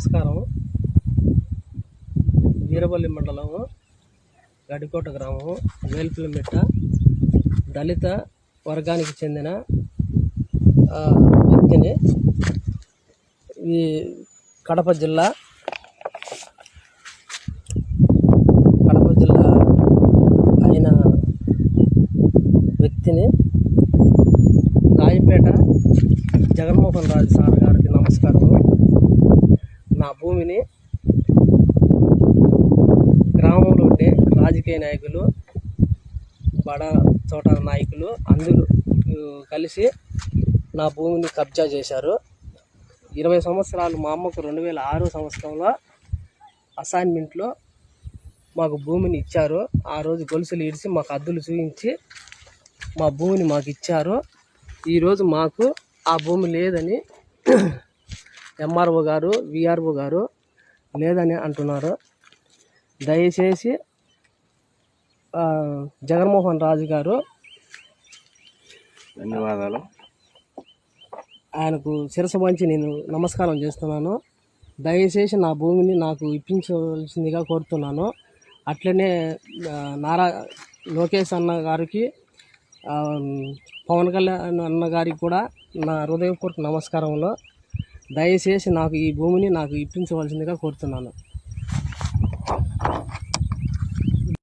నమస్కారం. వీరపల్లి మండలము గడికోట గ్రామము వేల్పులమిట్ట దళిత వర్గానికి చెందిన వ్యక్తిని. ఈ కడప జిల్లా అయిన వ్యక్తిని. రాయపేట జగన్మోహన్ రాజు సార్ గారికి నమస్కారము. నా భూమిని గ్రామంలో ఉండే రాజకీయ నాయకులు, బడా చోట నాయకులు అందరూ కలిసి నా భూమిని కబ్జా చేశారు. 20 సంవత్సరాలు మా అమ్మకు 2006 సంవత్సరంలో అసైన్మెంట్లో మాకు భూమిని ఇచ్చారు. ఆ రోజు గొలుసులు ఇడిచి మాకు అద్దులు చూపించి మా భూమిని మాకు ఇచ్చారు. ఈరోజు మాకు ఆ భూమి లేదని ఎంఆర్ఓ గారు, విఆర్ఓ గారు లేదని అంటున్నారు. దయచేసి జగన్మోహన్ రాజు గారు, ధన్యవాదాలు, ఆయనకు శిరస్సు వంచి నేను నమస్కారం చేస్తున్నాను. దయచేసి నా భూమిని నాకు ఇప్పించవలసిందిగా కోరుతున్నాను. అట్లనే నారా లోకేష్ అన్న గారికి, పవన్ కళ్యాణ్ అన్న గారికి కూడా నా హృదయపూర్వక నమస్కారంలో. దయచేసి నాకు ఈ భూమిని నాకు ఇప్పించవలసిందిగా కోరుతున్నాను.